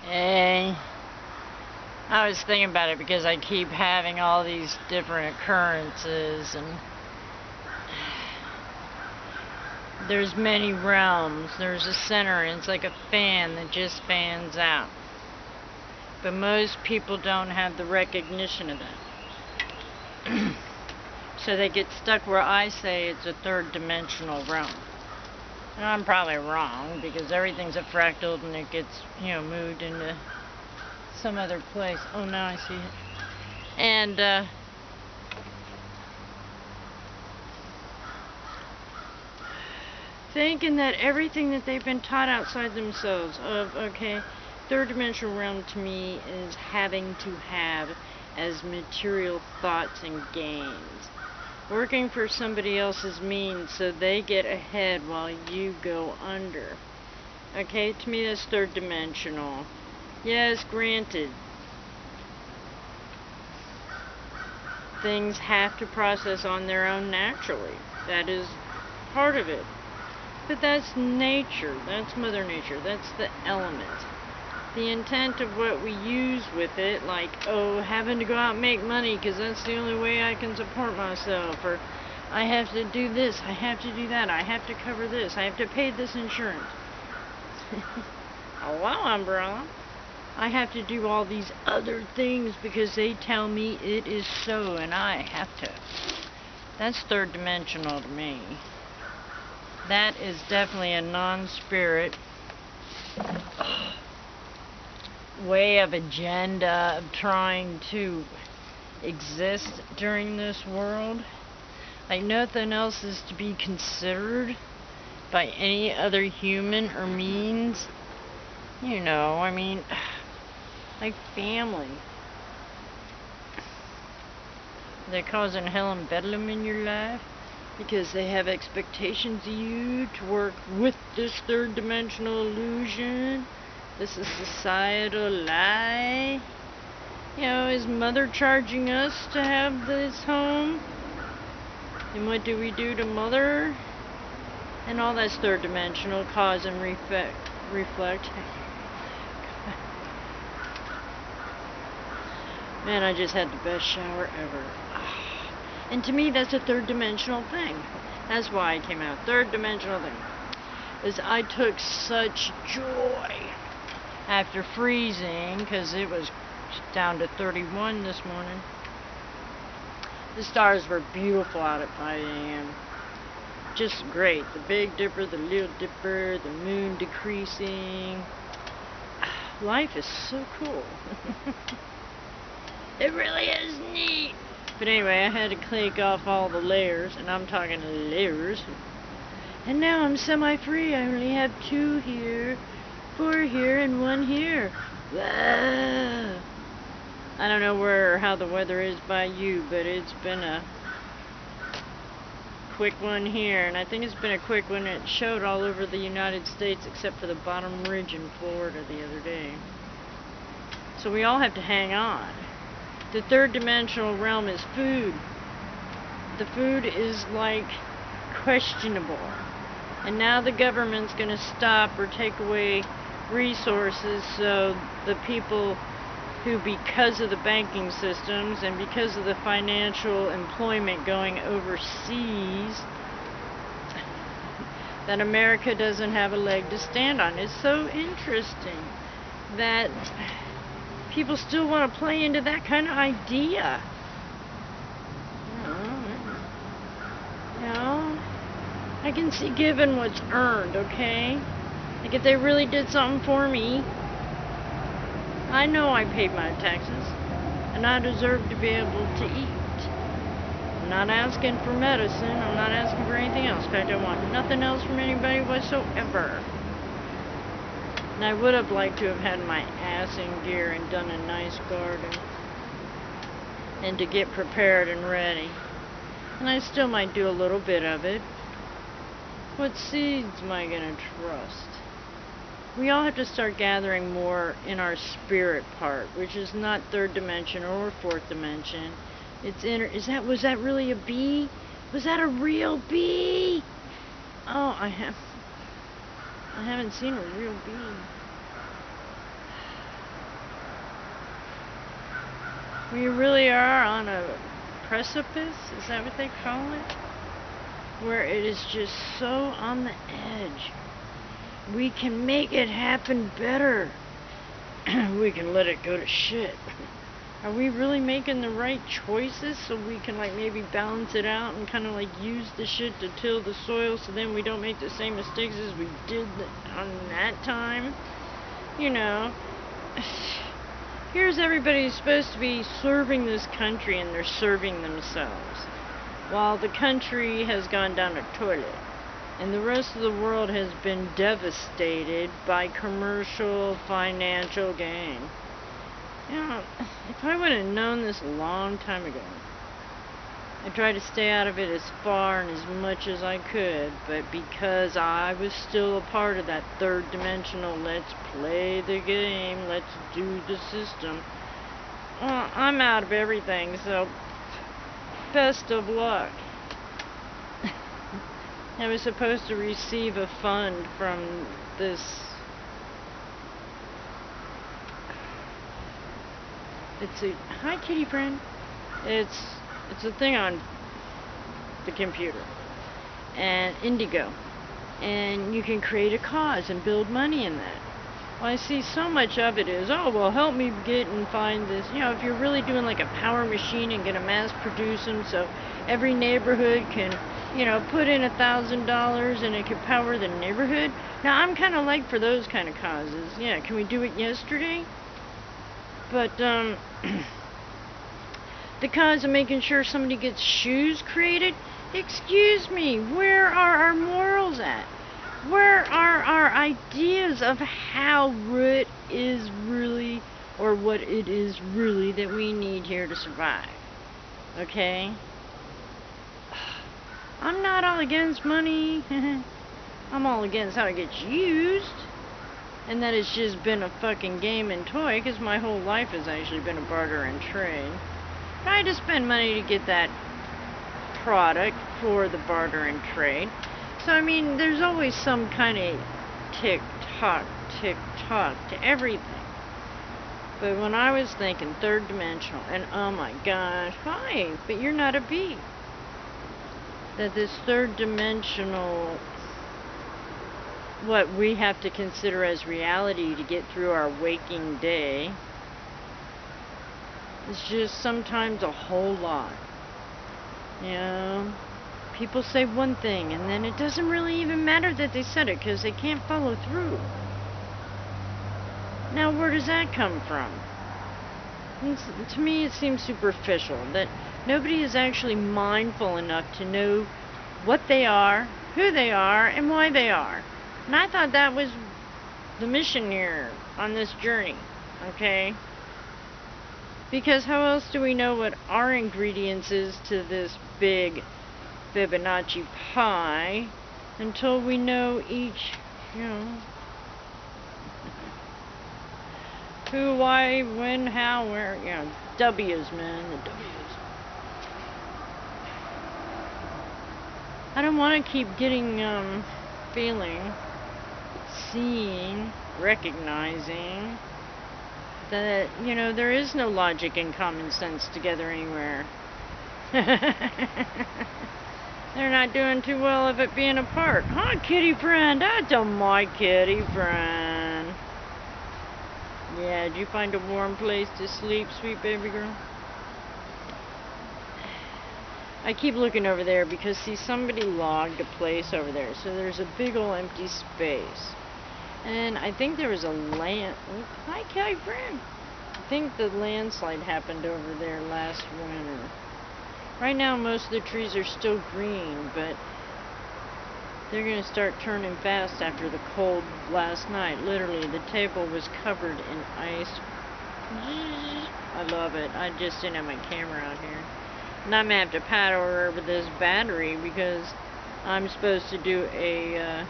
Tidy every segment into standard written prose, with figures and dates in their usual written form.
And I was thinking about it because I keep having all these different occurrences, and there's many realms. There's a center, and it's like a fan that just fans out. But most people don't have the recognition of that. So they get stuck where I say it's a third dimensional realm. And I'm probably wrong, because everything's a fractal and it gets, moved into some other place. Oh, now I see it. And, thinking that everything that they've been taught outside themselves of, okay, third dimensional realm to me is having to have as material thoughts and gains. Working for somebody else's means so they get ahead while you go under. Okay, to me that's third dimensional. Yes, granted. Things have to process on their own naturally. That is part of it. But that's nature. That's Mother Nature. That's the element. The intent of what we use with it, like, oh, having to go out and make money because that's the only way I can support myself, or I have to do this, I have to do that, I have to cover this, I have to pay this insurance. Hello, umbrella. I have to do all these other things because they tell me it is so, and I have to. That's third dimensional to me. That is definitely a non-spirit way of agenda of trying to exist during this world. Like nothing else is to be considered by any other human or means. I mean, like family. They're causing hell and bedlam in your life because they have expectations of you to work with this third dimensional illusion. This is societal lie. Is Mother charging us to have this home? And what do we do to Mother? And all that's third dimensional, cause and reflect. Man, I just had the best shower ever. And to me, that's a third dimensional thing. That's why I came out. Third dimensional thing. Is I took such joy after freezing, because it was down to 31 this morning. The stars were beautiful out at 5 a.m. Just great. The Big Dipper, the Little Dipper, the moon decreasing. Life is so cool. It really is neat. But anyway, I had to click off all the layers, and I'm talking layers. And now I'm semi-free. I only have 2 here, 4 here, and 1 here. Whoa. I don't know where or how the weather is by you, but it's been a quick one here, and I think it's been a quick one. It showed all over the United States except for the bottom ridge in Florida the other day. So we all have to hang on. The third dimensional realm is food. The food is like questionable. And now the government's going to stop or take away resources, so the people who, because of the banking systems and because of the financial employment going overseas, that America doesn't have a leg to stand on. It's so interesting that people still want to play into that kind of idea. I can see giving what's earned, okay? Like if they really did something for me, I know I paid my taxes, and I deserve to be able to eat. I'm not asking for medicine, I'm not asking for anything else. In fact, I want nothing else from anybody whatsoever. And I would have liked to have had my ass in gear and done a nice garden, and to get prepared and ready. And I still might do a little bit of it. What seeds am I gonna trust? We all have to start gathering more in our spirit part, which is not third dimension or fourth dimension. It's inner. Was that really a bee? Was that a real bee? Oh, I haven't seen a real bee. We really are on a precipice, is that what they call it? Where it is just so on the edge. We can make it happen better. We can let it go to shit. Are we really making the right choices so we can like maybe balance it out and kind of like use the shit to till the soil so then we don't make the same mistakes as we did on that time? You know, here's everybody who's supposed to be serving this country and they're serving themselves, while the country has gone down a toilet and the rest of the world has been devastated by commercial financial gain. You know, if I would have known this a long time ago, I tried to stay out of it as far and as much as I could, but because I was still a part of that third dimensional, let's play the game, let's do the system, well, I'm out of everything, so best of luck. I was supposed to receive a fund from this hi kitty friend. It's a thing on the computer and Indigo, and you can create a cause and build money in that. Well, I see so much of it is, oh well, help me get and find this. You know, if you're really doing like a power machine and gonna mass produce them so every neighborhood can, you know, put in $1,000 and it can power the neighborhood. Now I'm kind of like for those kind of causes. Yeah, can we do it yesterday? But the cause of making sure somebody gets shoes created, excuse me, where are our morals at? Where are our ideas of how it is really, or what it is really that we need here to survive? Okay? I'm not all against money. I'm all against how it gets used. And that it's just been a fucking game and toy, because my whole life has actually been a barter and trade. But I had to spend money to get that product for the barter and trade. So, I mean, there's always some kind of tick-tock to everything. But when I was thinking third dimensional, and oh my gosh, hi, but you're not a bee. That this third dimensional, what we have to consider as reality to get through our waking day, is just sometimes a whole lot. You know, people say one thing and then it doesn't really even matter that they said it because they can't follow through. Now where does that come from? To me it seems superficial, that nobody is actually mindful enough to know what they are, who they are, and why they are. And I thought that was the mission here on this journey, okay? Because how else do we know what our ingredients is to this big Fibonacci pie until we know each, you know, who, why, when, how, where, you know, W's, man, the W's. I don't want to keep getting, feeling, seeing, recognizing that, you know, there is no logic and common sense together anywhere. They're not doing too well of it being apart. Huh, kitty friend? I don't mind kitty friend. Yeah, did you find a warm place to sleep, sweet baby girl? I keep looking over there because, see, somebody logged a place over there. So there's a big old empty space. And I think there was a hi, kitty friend. I think the landslide happened over there last winter. Right now, most of the trees are still green, but they're going to start turning fast after the cold last night. Literally, the table was covered in ice. I love it. I just didn't have my camera out here. And I'm going to have to paddle over with this battery because I'm supposed to do a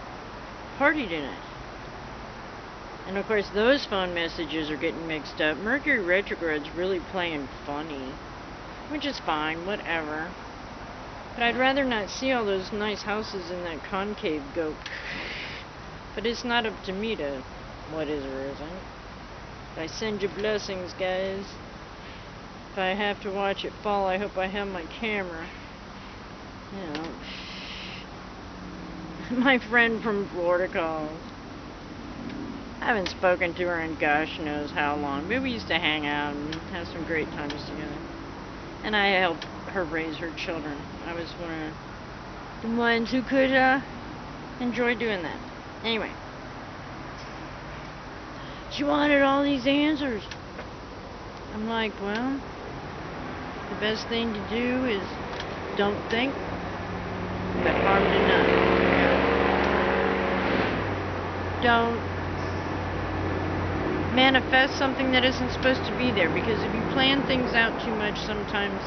party tonight. And of course, those phone messages are getting mixed up. Mercury retrograde's really playing funny. Which is fine, whatever. But I'd rather not see all those nice houses in that concave go. But it's not up to me to what is or isn't. I send you blessings, guys. If I have to watch it fall, I hope I have my camera. You know. My friend from Florida called. I haven't spoken to her in gosh knows how long, but we used to hang out and have some great times together. And I helped her raise her children. I was one of the ones who could enjoy doing that. Anyway. She wanted all these answers. I'm like, well, the best thing to do is don't think, but harm to none. Don't manifest something that isn't supposed to be there, because if you plan things out too much, sometimes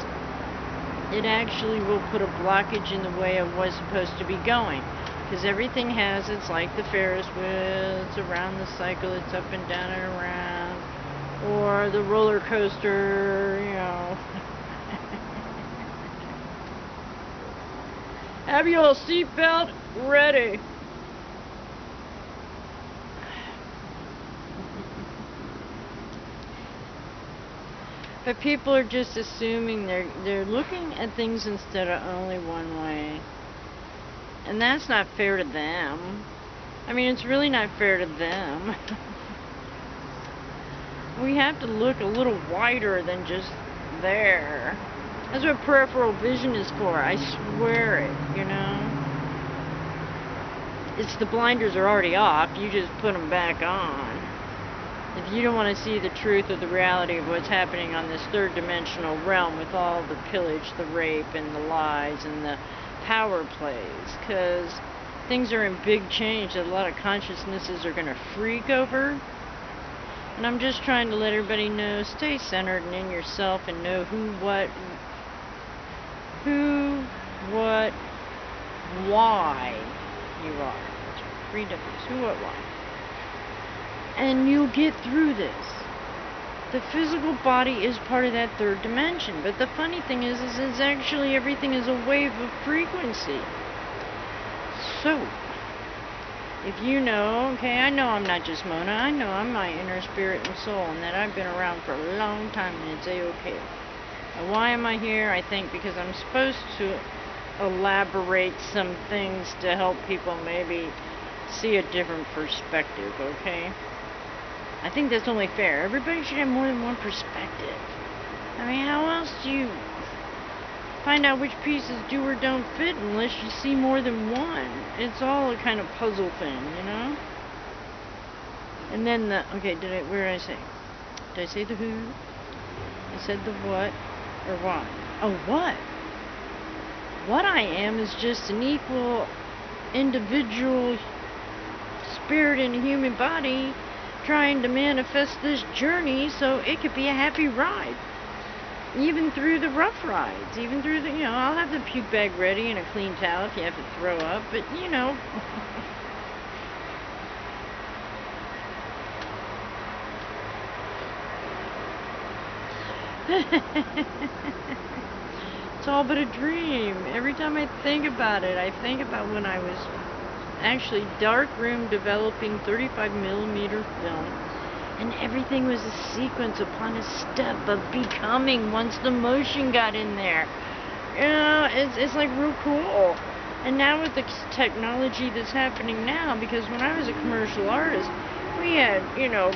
it actually will put a blockage in the way of what's supposed to be going. Because everything has, it's like the Ferris wheel, it's around the cycle, it's up and down and around, or the roller coaster, you know. Have your seatbelt ready. But people are just assuming they're looking at things instead of only one way. And that's not fair to them. I mean, it's really not fair to them. We have to look a little wider than just there. That's what peripheral vision is for. I swear it, you know. It's the blinders are already off. You just put them back on. If you don't want to see the truth of the reality of what's happening on this third dimensional realm with all the pillage, the rape, and the lies, and the power plays, because things are in big change that a lot of consciousnesses are going to freak over. And I'm just trying to let everybody know, stay centered and in yourself and know who, what, why you are. 3 W's. Who, what, why. And you'll get through this. The physical body is part of that third dimension. But the funny thing is it's actually everything is a wave of frequency. So, if you know, okay, I know I'm not just Mona. I know I'm my inner spirit and soul, and that I've been around for a long time, and it's a-okay. And why am I here? I think because I'm supposed to elaborate some things to help people maybe see a different perspective, okay? I think that's only fair. Everybody should have more than one perspective. I mean, how else do you find out which pieces do or don't fit unless you see more than one? It's all a kind of puzzle thing, you know? And then okay, where did I say? Did I say the who? I said the what or why. Oh, what? What I am is just an equal individual spirit in a human body trying to manifest this journey so it could be a happy ride. Even through the rough rides, even through the, you know, I'll have the puke bag ready and a clean towel if you have to throw up, but you know. It's all but a dream. Every time I think about it, I think about when I was actually darkroom developing 35mm film, and everything was a sequence upon a step of becoming once the motion got in there. You know, it's like real cool. And now with the technology that's happening now, because when I was a commercial artist, we had, you know,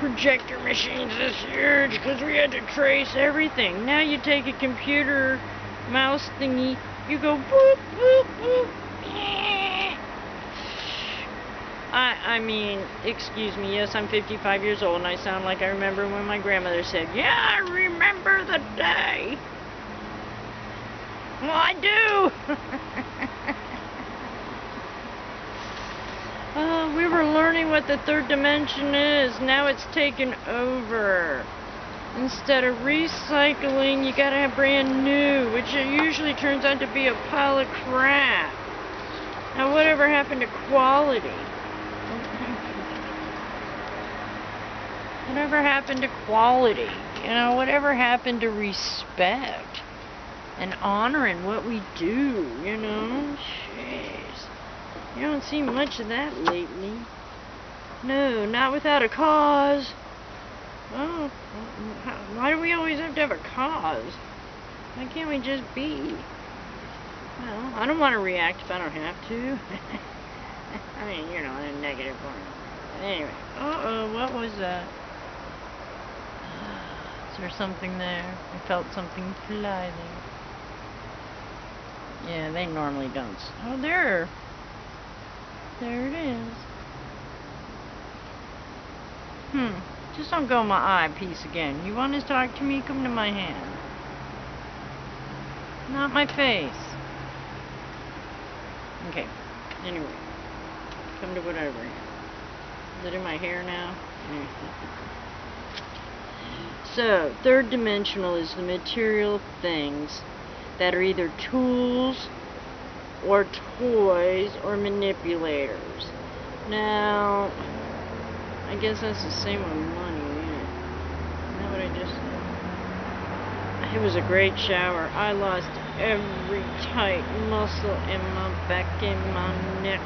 projector machines this huge because we had to trace everything. Now you take a computer mouse thingy, you go boop, boop, boop. I mean, excuse me, yes, I'm 55 years old and I sound like I remember when my grandmother said, yeah, I remember the day. Well, I do. We were learning what the third dimension is. Now it's taken over. Instead of recycling, you gotta have brand new, which usually turns out to be a pile of crap. Now, whatever happened to quality? Whatever happened to quality? You know, whatever happened to respect and honoring what we do, you know? Jeez. You don't see much of that lately. No, not without a cause. Oh. know? Why do we always have to have a cause? Why can't we just be? Well, I don't want to react if I don't have to. I mean, you know, in a negative way. Anyway. Uh-oh, what was that? Is there something there? I felt something fly there. Yeah, they normally don't. Oh, there. There it is. Just don't go in my eyepiece again. You want to talk to me? Come to my hand. Not my face. Okay. Anyway. Come to whatever. Is it in my hair now? So, third dimensional is the material things that are either tools or toys or manipulators. Now, I guess that's the same with money, yeah. Isn't that what I just said? It was a great shower. I lost every tight muscle in my back and my neck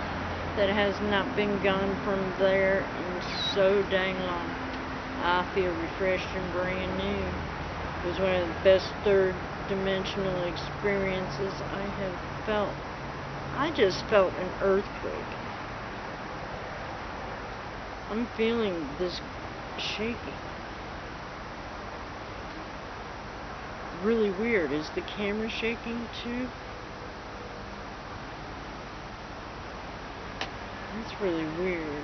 that has not been gone from there in so dang long. I feel refreshed and brand new. It was one of the best third dimensional experiences I have felt. I just felt an earthquake. I'm feeling this shaking. Really weird. Is the camera shaking too? That's really weird.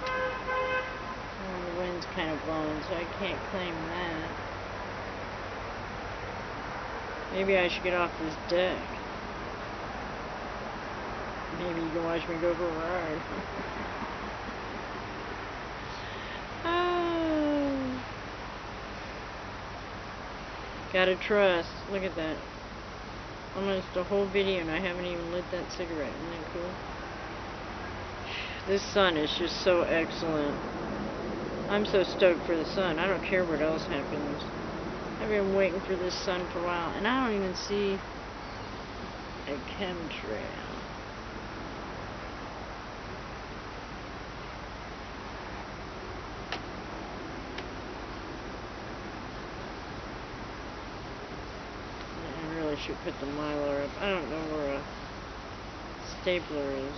The wind's kind of blowing, so I can't claim that. Maybe I should get off this deck. Maybe you can watch me go for a ride. Oh. Gotta trust. Look at that. Almost a whole video and I haven't even lit that cigarette. Isn't that cool? This sun is just so excellent. I'm so stoked for the sun. I don't care what else happens. I've been waiting for this sun for a while, and I don't even see a chemtrail. I really should put the Mylar up. I don't know where a stapler is.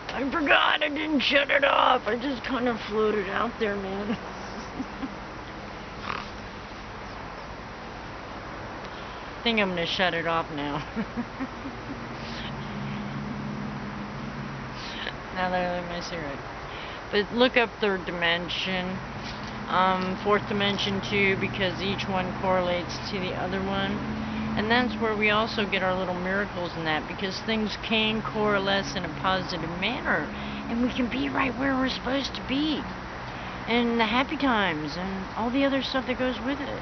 I forgot I didn't shut it off. I just kind of floated out there, man. I think I'm going to shut it off now. Now that I lit my cigarette. But look up third dimension. Fourth dimension too, because each one correlates to the other one. And that's where we also get our little miracles in that, because things can coalesce in a positive manner, and we can be right where we're supposed to be, and the happy times, and all the other stuff that goes with it.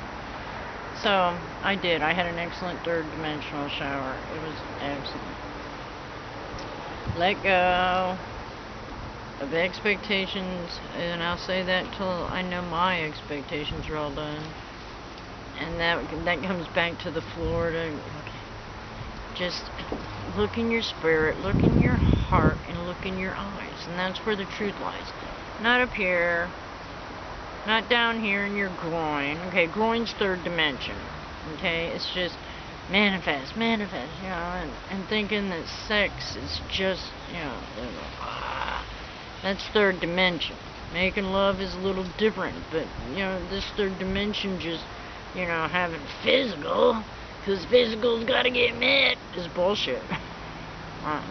So, I did. I had an excellent third dimensional shower. It was excellent. Let go of expectations, and I'll say that till I know my expectations are all done. And that comes back to the Florida. Just look in your spirit, look in your heart, and look in your eyes. And that's where the truth lies. Not up here. Not down here in your groin. Okay, groin's third dimension. Okay, it's just manifest, you know, and thinking that sex is just, you know, that's third dimension. Making love is a little different, but, you know, this third dimension just, you know, having physical, because physical's gotta get met, is bullshit. I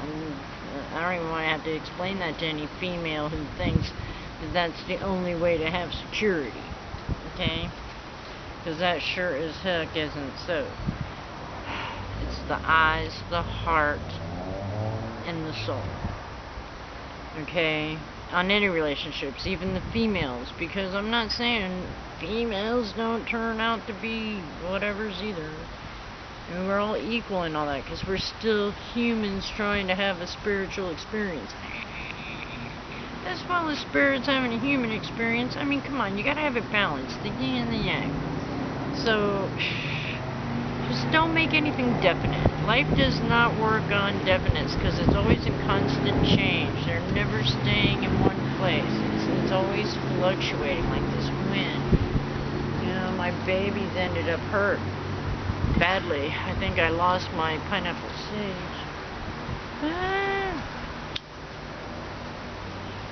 don't even want to have to explain that to any female who thinks that that's the only way to have security, okay? Because that sure as heck isn't so. It's the eyes, the heart, and the soul, okay? on any relationships, even the females, because I'm not saying females don't turn out to be whatever's either. And we're all equal and all that, because we're still humans trying to have a spiritual experience. As well as spirits having a human experience. I mean, come on, you gotta have it balanced, the yin and the yang. So, just don't make anything definite. Life does not work on definites, because it's always in constant change. They're never staying in one place. It's always fluctuating, like this wind. You know, my babies ended up hurt badly. I think I lost my pineapple sage.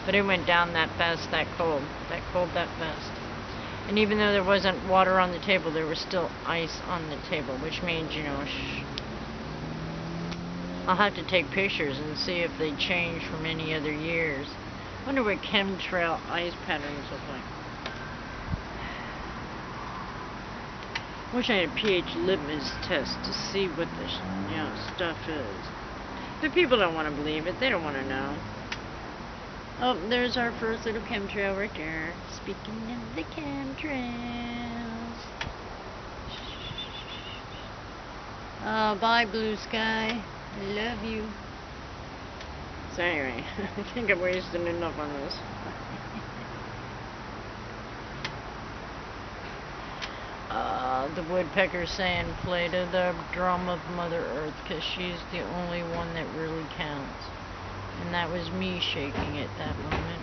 But it went down that fast, that cold, that fast. And even though there wasn't water on the table, there was still ice on the table, which means, you know, I'll have to take pictures and see if they change from any other years. I wonder what chemtrail ice patterns look like. Wish I had a pH litmus test to see what the stuff is. But people don't want to believe it. They don't want to know. Oh, there's our first little chemtrail right there. Speaking of the chemtrails. Oh, bye, blue sky. I love you. So anyway, I think I've wasted enough on this. The woodpecker saying, play to the drum of Mother Earth, because she's the only one that really counts. And that was me shaking at that moment.